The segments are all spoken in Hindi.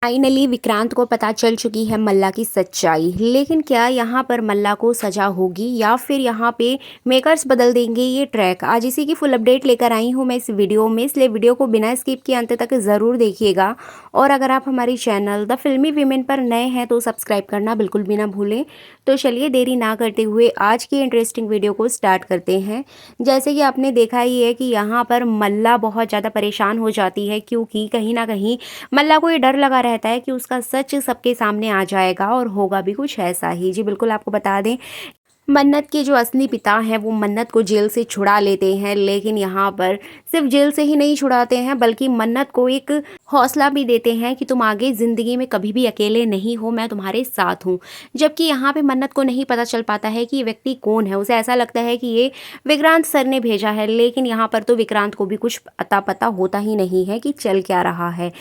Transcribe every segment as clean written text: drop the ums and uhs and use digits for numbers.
फाइनली विक्रांत को पता चल चुकी है मल्ला की सच्चाई। लेकिन क्या यहाँ पर मल्ला को सजा होगी या फिर यहाँ पे मेकर्स बदल देंगे ये ट्रैक? आज इसी की फुल अपडेट लेकर आई हूँ मैं इस वीडियो में, इसलिए वीडियो को बिना स्किप किए अंत तक ज़रूर देखिएगा। और अगर आप हमारी चैनल द फिल्मी वीमेन पर नए हैं तो सब्सक्राइब करना बिल्कुल भी ना भूलें। तो चलिए देरी ना करते हुए आज की इंटरेस्टिंग वीडियो को स्टार्ट करते हैं। जैसे कि आपने देखा ही है कि यहाँ पर मल्ला बहुत ज़्यादा परेशान हो जाती है, क्योंकि कहीं ना कहीं मल्ला को ये डर लगा रहता है कि उसका सच सबके सामने आ जाएगा और होगा भी कुछ ऐसा ही। जी बिल्कुल, आपको बता दें मन्नत के जो असली पिता हैं वो मन्नत को जेल से छुड़ा लेते हैं, लेकिन यहाँ पर सिर्फ जेल से ही नहीं छुड़ाते हैं बल्कि मन्नत को एक हौसला भी देते हैं कि तुम आगे ज़िंदगी में कभी भी अकेले नहीं हो, मैं तुम्हारे साथ हूँ। जबकि यहाँ पे मन्नत को नहीं पता चल पाता है कि ये व्यक्ति कौन है। उसे ऐसा लगता है कि ये विक्रांत सर ने भेजा है, लेकिन यहाँ पर तो विक्रांत को भी कुछ अता पता होता ही नहीं है कि चल क्या रहा है।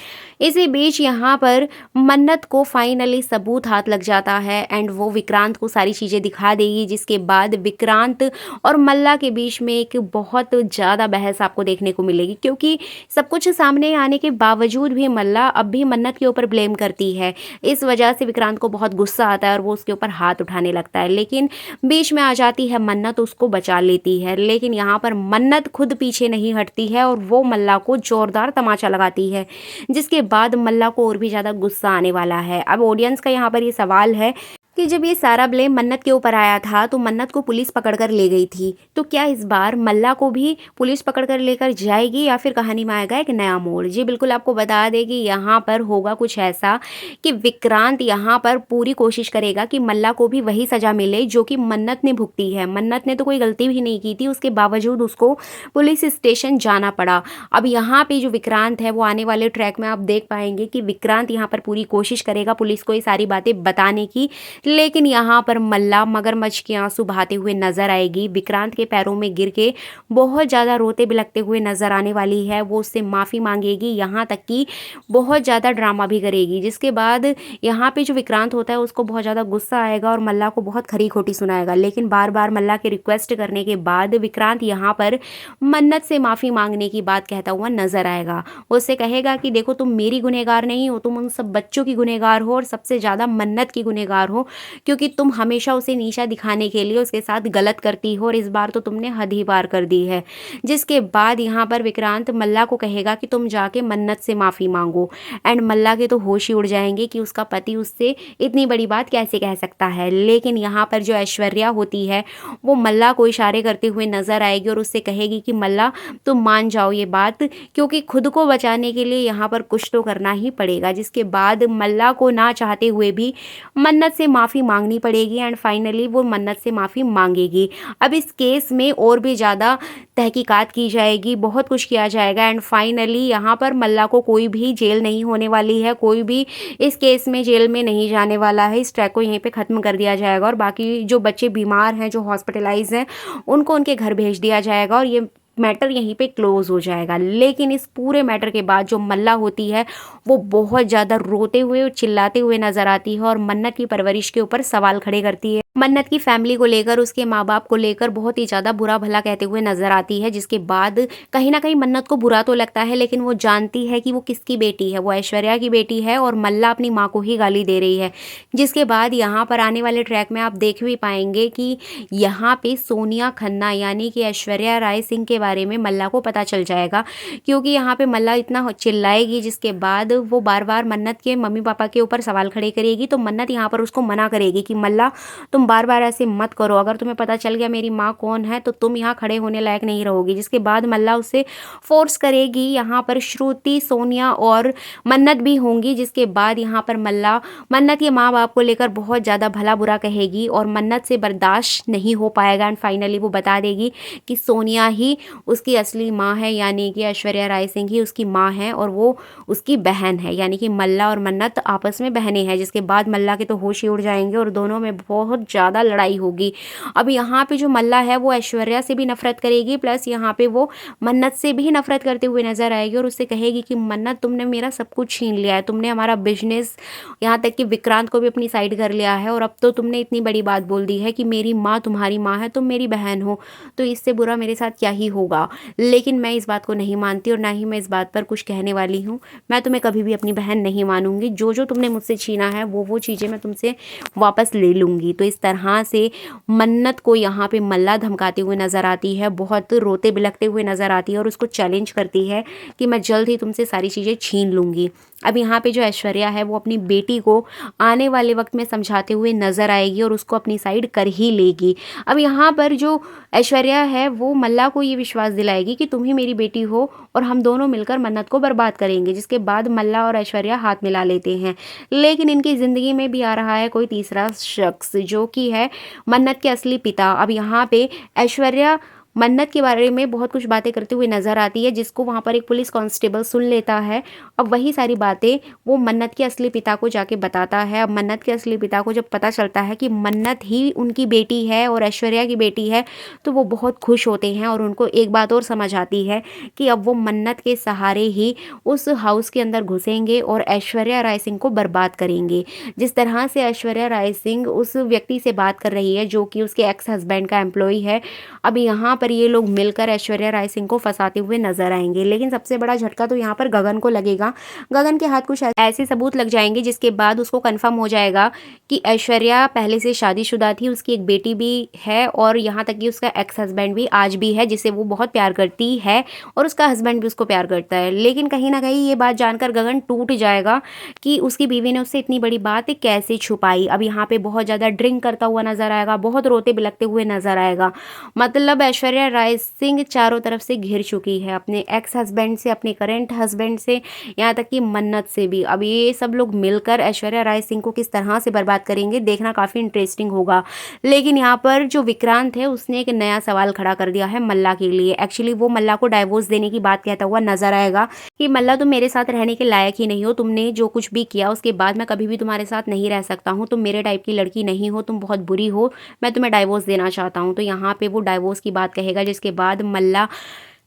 इसी बीच यहाँ पर मन्नत को फाइनली सबूत हाथ लग जाता है एंड वो विक्रांत को सारी चीज़ें दिखा देगी, जिसके बाद विक्रांत और मल्ला के बीच में एक बहुत ज़्यादा बहस आपको देखने को मिलेगी, क्योंकि सब कुछ सामने आने के बावजूद भी मल्ला अब भी मन्नत के ऊपर ब्लेम करती है। इस वजह से विक्रांत को बहुत गुस्सा आता है और वो उसके ऊपर हाथ उठाने लगता है, लेकिन बीच में आ जाती है मन्नत, उसको बचा लेती है। लेकिन यहाँ पर मन्नत खुद पीछे नहीं हटती है और वो मल्ला को जोरदार तमाचा लगाती है, जिसके बाद मल्ला को और भी ज़्यादा गुस्सा आने वाला है। अब ऑडियंस का यहाँ पर ये सवाल है कि जब ये सारा ब्लेम मन्नत के ऊपर आया था तो मन्नत को पुलिस पकड़कर ले गई थी, तो क्या इस बार मल्ला को भी पुलिस पकड़कर लेकर जाएगी या फिर कहानी में आएगा एक नया मोड़? जी बिल्कुल, आपको बता दें कि यहाँ पर होगा कुछ ऐसा कि विक्रांत यहाँ पर पूरी कोशिश करेगा कि मल्ला को भी वही सजा मिले जो कि मन्नत ने भुगती है। मन्नत ने तो कोई गलती भी नहीं की थी, उसके बावजूद उसको पुलिस स्टेशन जाना पड़ा। अब यहाँ पे जो विक्रांत है वो आने वाले ट्रैक में आप देख पाएंगे कि विक्रांत यहाँ पर पूरी कोशिश करेगा पुलिस को ये सारी बातें बताने की, लेकिन यहाँ पर मल्ला मगरमच्छ के आंसू बहाते हुए नजर आएगी। विक्रांत के पैरों में गिर के बहुत ज़्यादा रोते बिलखते हुए नजर आने वाली है। वो उससे माफ़ी मांगेगी, यहाँ तक कि बहुत ज़्यादा ड्रामा भी करेगी, जिसके बाद यहाँ पे जो विक्रांत होता है उसको बहुत ज़्यादा गुस्सा आएगा और मल्ला को बहुत खरी खोटी सुनाएगा। लेकिन बार बार मल्ला के रिक्वेस्ट करने के बाद विक्रांत यहाँ पर मन्नत से माफ़ी मांगने की बात कहता हुआ नजर आएगा। उससे कहेगा कि देखो, तुम मेरी गुनहगार नहीं हो, तुम उन सब बच्चों की गुनहगार हो और सबसे ज़्यादा मन्नत की गुनहगार हो, क्योंकि तुम हमेशा उसे नीचा दिखाने के लिए उसके साथ गलत करती हो और इस बार तो तुमने हद ही पार कर दी है। जिसके बाद यहाँ पर विक्रांत मल्ला को कहेगा कि तुम जाके मन्नत से माफ़ी मांगो। एंड मल्ला के तो होश ही उड़ जाएंगे कि उसका पति उससे इतनी बड़ी बात कैसे कह सकता है। लेकिन यहाँ पर जो ऐश्वर्या होती है वो मल्ला को इशारे करते हुए नजर आएगी और उससे कहेगी कि मल्ला तुम मान जाओ ये बात, क्योंकि खुद को बचाने के लिए यहाँ पर कुछ तो करना ही पड़ेगा। जिसके बाद मल्ला को ना चाहते हुए भी मन्नत से माफ़ी मांगनी पड़ेगी एंड फाइनली वो मन्नत से माफ़ी मांगेगी। अब इस केस में और भी ज़्यादा तहकीकात की जाएगी, बहुत कुछ किया जाएगा एंड फाइनली यहाँ पर मल्ला को कोई भी जेल नहीं होने वाली है, कोई भी इस केस में जेल में नहीं जाने वाला है। इस ट्रैक को यहीं पे ख़त्म कर दिया जाएगा और बाकी जो बच्चे बीमार हैं, जो हॉस्पिटलाइज हैं, उनको उनके घर भेज दिया जाएगा और ये मैटर यहीं पे क्लोज हो जाएगा। लेकिन इस पूरे मैटर के बाद जो मल्ला होती है वो बहुत ज़्यादा रोते हुए और चिल्लाते हुए नजर आती है और मन्नत की परवरिश के ऊपर सवाल खड़े करती है। मन्नत की फैमिली को लेकर, उसके माँ बाप को लेकर बहुत ही ज़्यादा बुरा भला कहते हुए नजर आती है। जिसके बाद कहीं ना कहीं मन्नत को बुरा तो लगता है, लेकिन वो जानती है कि वो किसकी बेटी है, वो ऐश्वर्या की बेटी है और मल्ला अपनी माँ को ही गाली दे रही है। जिसके बाद यहाँ पर आने वाले ट्रैक में आप देख भी पाएंगे कि यहाँ पे सोनिया खन्ना यानी कि ऐश्वर्या राय सिंह के बारे में मल्ला को पता चल जाएगा, क्योंकि यहाँ पे मल्ला इतना चिल्लाएगी जिसके बाद वो बार बार मन्नत के मम्मी पापा के ऊपर सवाल खड़े करेगी। तो मन्नत यहाँ पर उसको मना करेगी कि मल्ला तुम बार बार ऐसे मत करो, अगर तुम्हें पता चल गया मेरी माँ कौन है तो तुम यहाँ खड़े होने लायक नहीं रहोगी। जिसके बाद मल्ला उससे फोर्स करेगी। यहाँ पर श्रुति, सोनिया और मन्नत भी होंगी। जिसके बाद यहाँ पर मल्ला मन्नत के माँ बाप को लेकर बहुत ज़्यादा भला बुरा कहेगी और मन्नत से बर्दाश्त नहीं हो पाएगा एंड फाइनली वो बता देगी कि सोनिया ही उसकी असली माँ है, यानी कि ऐश्वर्या राय सिंह ही उसकी माँ है और वो उसकी बहन है, यानी कि मल्ला और मन्नत आपस में बहनें हैं। जिसके बाद मल्ला के तो होश ही उड़ जाएंगे और दोनों में बहुत ज़्यादा लड़ाई होगी। अब यहाँ पे जो मल्ला है वो ऐश्वर्या से भी नफरत करेगी, प्लस यहाँ पे वो मन्नत से भी नफरत करते हुए नजर आएगी और उससे कहेगी कि मन्नत तुमने मेरा सब कुछ छीन लिया है, तुमने हमारा बिजनेस यहाँ तक कि विक्रांत को भी अपनी साइड कर लिया है और अब तो तुमने इतनी बड़ी बात बोल दी है कि मेरी माँ तुम्हारी माँ है, तुम मेरी बहन हो, तो इससे बुरा मेरे साथ क्या ही होगा। लेकिन मैं इस बात को नहीं मानती और ना ही मैं इस बात पर कुछ कहने वाली हूँ। मैं तुम्हें कभी भी अपनी बहन नहीं मानूंगी। जो जो तुमने मुझसे छीना है वो चीज़ें मैं तुमसे वापस ले लूँगी। तो इस तरह से मन्नत को यहाँ पे मल्ला धमकाते हुए नज़र आती है, बहुत रोते बिलखते हुए नज़र आती है और उसको चैलेंज करती है कि मैं जल्द ही तुमसे सारी चीज़ें छीन लूँगी। अब यहाँ पे जो ऐश्वर्या है वो अपनी बेटी को आने वाले वक्त में समझाते हुए नज़र आएगी और उसको अपनी साइड कर ही लेगी। अब यहाँ पर जो ऐश्वर्या है वो मल्ला को ये विश्वास दिलाएगी कि तुम ही मेरी बेटी हो और हम दोनों मिलकर मन्नत को बर्बाद करेंगे, जिसके बाद मल्ला और ऐश्वर्या हाथ मिला लेते हैं। लेकिन इनकी ज़िंदगी में भी आ रहा है कोई तीसरा शख्स जो कि है मन्नत के असली पिता। अब यहाँ पे ऐश्वर्या मन्नत के बारे में बहुत कुछ बातें करते हुए नज़र आती है, जिसको वहाँ पर एक पुलिस कांस्टेबल सुन लेता है। अब वही सारी बातें वो मन्नत के असली पिता को जाके बताता है। अब मन्नत के असली पिता को जब पता चलता है कि मन्नत ही उनकी बेटी है और ऐश्वर्या की बेटी है, तो वो बहुत खुश होते हैं और उनको एक बात और समझ आती है कि अब वो मन्नत के सहारे ही उस हाउस के अंदर घुसेंगे और ऐश्वर्या राय सिंह को बर्बाद करेंगे। जिस तरह से ऐश्वर्या राय सिंह उस व्यक्ति से बात कर रही है जो कि उसके एक्स हस्बैंड का एम्प्लॉय है, अब यहाँ पर ये लोग मिलकर ऐश्वर्या राय सिंह को फंसाते हुए नजर आएंगे। लेकिन सबसे बड़ा झटका तो यहाँ पर गगन को लगेगा। गगन के हाथ कुछ ऐसे सबूत लग जाएंगे जिसके बाद उसको कंफर्म हो जाएगा कि ऐश्वर्या पहले से शादीशुदा थी, उसकी एक बेटी भी है और यहाँ तक कि उसका एक्स हस्बैंड भी आज भी है जिसे वो बहुत प्यार करती है और उसका हस्बैंड भी उसको प्यार करता है। लेकिन कहीं ना कहीं ये बात जानकर गगन टूट जाएगा कि उसकी बीवी ने उससे इतनी बड़ी बात कैसे छुपाई। अब यहाँ पे बहुत ज़्यादा ड्रिंक करता हुआ नजर आएगा, बहुत रोते बिलखते हुए नजर आएगा। मतलब ऐश्वर्या राय सिंह चारों तरफ से घिर चुकी है, अपने एक्स हस्बैंड से, अपने करंट हस्बैंड से, यहाँ तक कि मन्नत से भी। अब ये सब लोग मिलकर ऐश्वर्या राय सिंह को किस तरह से बर्बाद करेंगे देखना काफ़ी इंटरेस्टिंग होगा। लेकिन यहाँ पर जो विक्रांत है उसने एक नया सवाल खड़ा कर दिया है मल्ला के लिए। एक्चुअली वो मल्ला को डाइवोर्स देने की बात कहता हुआ नजर आएगा कि मल्ला तुम मेरे साथ रहने के लायक ही नहीं हो, तुमने जो कुछ भी किया उसके बाद मैं कभी भी तुम्हारे साथ नहीं रह सकता हूँ, तुम मेरे टाइप की लड़की नहीं हो, तुम बहुत बुरी हो, मैं तुम्हें डाइवोर्स देना चाहता हूँ। तो यहाँ पे वो डाइवोर्स की बात कहेगा, जिसके बाद मल्ला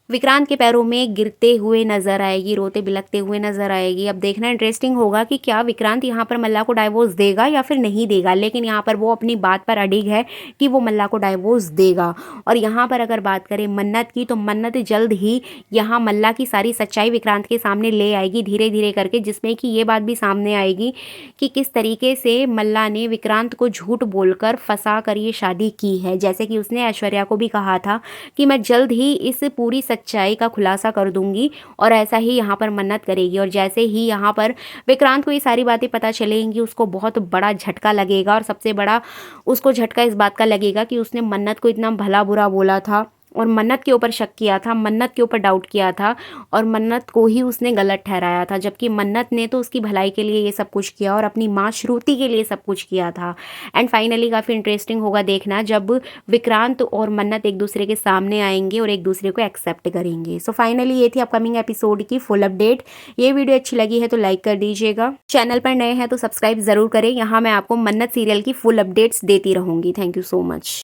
विक्रांत के पैरों में गिरते हुए नजर आएगी, रोते बिलखते हुए नजर आएगी। अब देखना इंटरेस्टिंग होगा कि क्या विक्रांत यहाँ पर मल्ला को डाइवोर्स देगा या फिर नहीं देगा। लेकिन यहाँ पर वो अपनी बात पर अडिग है कि वो मल्ला को डाइवोर्स देगा। और यहाँ पर अगर बात करें मन्नत की, तो मन्नत जल्द ही यहाँ मल्ला की सारी सच्चाई विक्रांत के सामने ले आएगी धीरे धीरे करके, जिसमें कि ये बात भी सामने आएगी कि किस तरीके से मल्ला ने विक्रांत को झूठ बोलकर फंसा कर ये शादी की है। जैसे कि उसने ऐश्वर्या को भी कहा था कि मैं जल्द ही इस पूरी सच्चाई का खुलासा कर दूंगी, और ऐसा ही यहाँ पर मन्नत करेगी। और जैसे ही यहाँ पर विक्रांत को ये सारी बातें पता चलेंगी उसको बहुत बड़ा झटका लगेगा, और सबसे बड़ा उसको झटका इस बात का लगेगा कि उसने मन्नत को इतना भला बुरा बोला था और मन्नत के ऊपर शक किया था, मन्नत के ऊपर डाउट किया था और मन्नत को ही उसने गलत ठहराया था, जबकि मन्नत ने तो उसकी भलाई के लिए ये सब कुछ किया और अपनी माँ श्रुति के लिए सब कुछ किया था। एंड फाइनली काफ़ी इंटरेस्टिंग होगा देखना जब विक्रांत और मन्नत एक दूसरे के सामने आएंगे और एक दूसरे को एक्सेप्ट करेंगे। सो फाइनली ये थी अपकमिंग एपिसोड की फुल अपडेट। ये वीडियो अच्छी लगी है तो लाइक कर दीजिएगा, चैनल पर नए हैं तो सब्सक्राइब ज़रूर करें। यहाँ मैं आपको मन्नत सीरियल की फुल अपडेट्स देती रहूँगी। Thank you so much.